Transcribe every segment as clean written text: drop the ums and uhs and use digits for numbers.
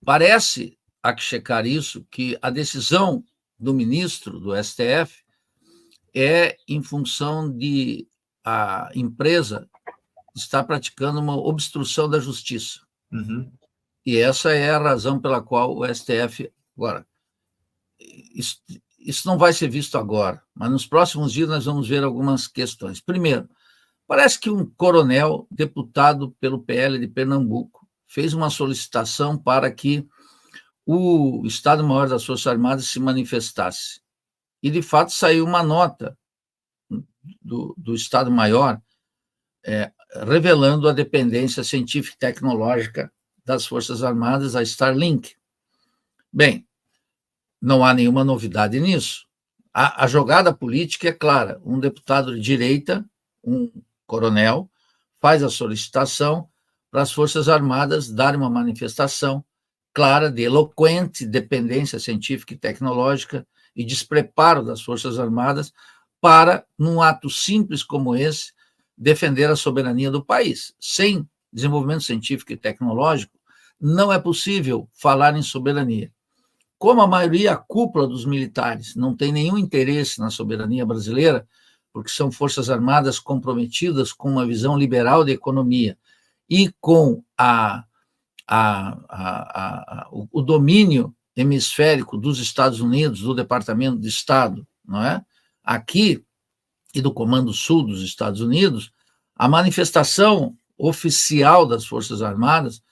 Parece, há que checar isso, que a decisão do ministro do STF é em função de a empresa estar praticando uma obstrução da justiça. Uhum. E essa é a razão pela qual o STF... Agora, isso não vai ser visto agora, mas nos próximos dias nós vamos ver algumas questões. Primeiro, parece que um coronel, deputado pelo PL de Pernambuco, fez uma solicitação para que o Estado-Maior das Forças Armadas se manifestasse. E, de fato, saiu uma nota do Estado-Maior revelando a dependência científica e tecnológica das Forças Armadas, a Starlink. Bem, não há nenhuma novidade nisso. A jogada política é clara. Um deputado de direita, um coronel, faz a solicitação para as Forças Armadas darem uma manifestação clara de eloquente dependência científica e tecnológica e despreparo das Forças Armadas para, num ato simples como esse, defender a soberania do país. Sem desenvolvimento científico e tecnológico, não é possível falar em soberania. Como a maioria, a cúpula dos militares, não tem nenhum interesse na soberania brasileira, porque são forças armadas comprometidas com uma visão liberal de economia e com o domínio hemisférico dos Estados Unidos, do Departamento de Estado, não é? Aqui, e do Comando Sul dos Estados Unidos, a manifestação oficial das Forças Armadas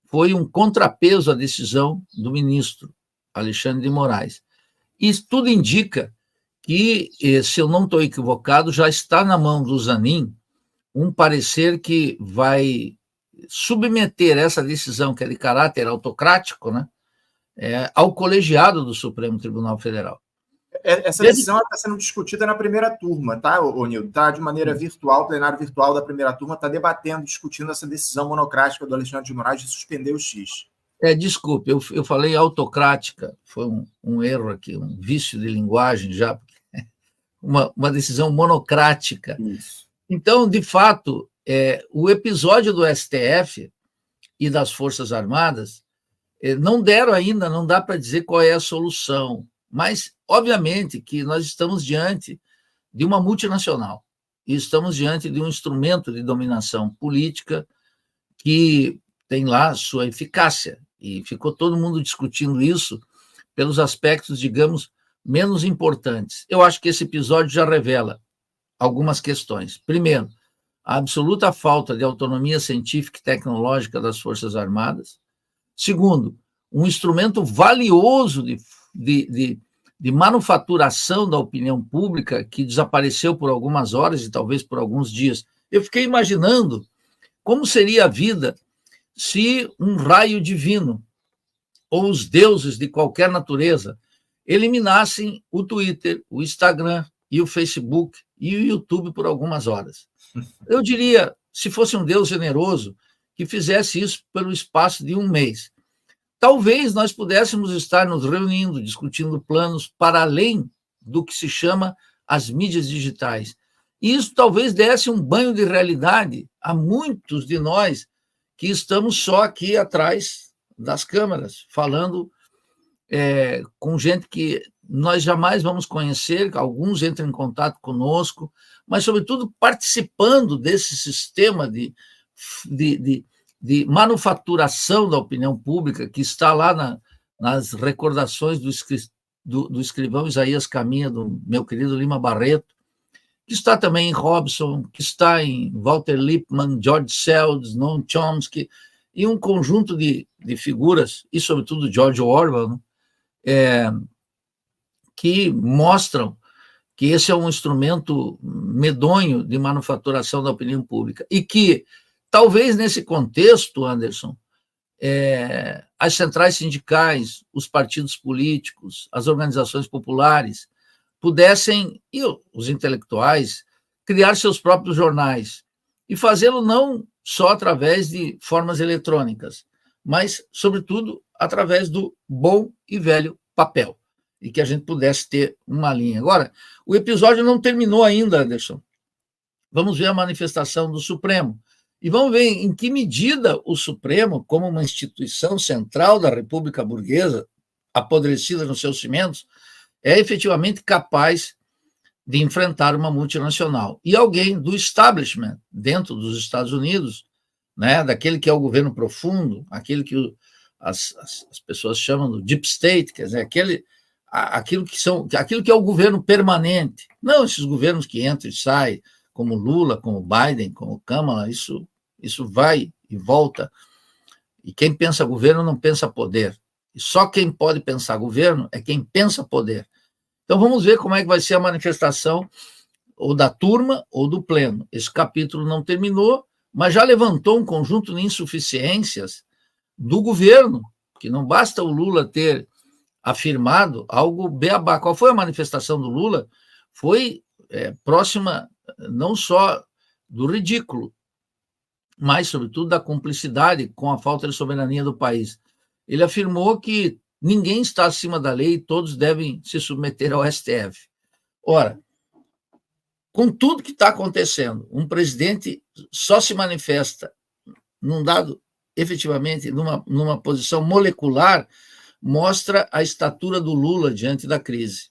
foi um contrapeso à decisão do ministro Alexandre de Moraes. E tudo indica que, se eu não estou equivocado, já está na mão do Zanin um parecer que vai submeter essa decisão, que é de caráter autocrático, né, ao colegiado do Supremo Tribunal Federal. Essa decisão está sendo discutida na primeira turma, tá, Nildo? Está de maneira virtual, o plenário virtual da primeira turma está debatendo, discutindo essa decisão monocrática do Alexandre de Moraes de suspender o X. Desculpe, eu falei autocrática, foi um erro aqui, um vício de linguagem já, uma decisão monocrática. Isso. Então, de fato, o episódio do STF e das Forças Armadas não deram ainda, não dá para dizer qual é a solução, mas, obviamente, que nós estamos diante de uma multinacional e estamos diante de um instrumento de dominação política que tem lá sua eficácia, e ficou todo mundo discutindo isso pelos aspectos, digamos, menos importantes. Eu acho que esse episódio já revela algumas questões. Primeiro, a absoluta falta de autonomia científica e tecnológica das Forças Armadas. Segundo, um instrumento valioso de manufaturação da opinião pública que desapareceu por algumas horas e talvez por alguns dias. Eu fiquei imaginando como seria a vida se um raio divino ou os deuses de qualquer natureza eliminassem o Twitter, o Instagram e o Facebook e o YouTube por algumas horas. Eu diria, se fosse um Deus generoso, que fizesse isso pelo espaço de um mês. Talvez nós pudéssemos estar nos reunindo, discutindo planos para além do que se chama as mídias digitais. E isso talvez desse um banho de realidade a muitos de nós que estamos só aqui atrás das câmeras, falando com gente que nós jamais vamos conhecer, alguns entram em contato conosco, mas, sobretudo, participando desse sistema de manufaturação da opinião pública que está lá nas recordações do escrivão Isaías Caminha, do meu querido Lima Barreto, que está também em Robson, que está em Walter Lippmann, George Seldes, Noam Chomsky, e um conjunto de figuras, e sobretudo George Orwell, que mostram que esse é um instrumento medonho de manufaturação da opinião pública, e que, talvez nesse contexto, Anderson, as centrais sindicais, os partidos políticos, as organizações populares, pudessem, e os intelectuais, criar seus próprios jornais, e fazê-lo não só através de formas eletrônicas, mas, sobretudo, através do bom e velho papel, e que a gente pudesse ter uma linha. Agora, o episódio não terminou ainda, Anderson. Vamos ver a manifestação do Supremo. e vamos ver em que medida o Supremo, como uma instituição central da República Burguesa, apodrecida nos seus cimentos, é efetivamente capaz de enfrentar uma multinacional. E alguém do establishment, dentro dos Estados Unidos, né, daquele que é o governo profundo, aquele que as pessoas chamam do deep state, quer dizer, aquilo que é o governo permanente, não esses governos que entram e saem, como Lula, como Biden, como Kamala, isso vai e volta. E quem pensa governo não pensa poder. E só quem pode pensar governo é quem pensa poder. Então vamos ver como é que vai ser a manifestação ou da turma ou do pleno. Esse capítulo não terminou, mas já levantou um conjunto de insuficiências do governo, que não basta o Lula ter afirmado algo beabá. Qual foi a manifestação do Lula? Foi próxima não só do ridículo, mas, sobretudo, da cumplicidade com a falta de soberania do país. Ele afirmou que ninguém está acima da lei e todos devem se submeter ao STF. Ora, com tudo que está acontecendo, um presidente só se manifesta efetivamente, numa posição molecular, mostra a estatura do Lula diante da crise.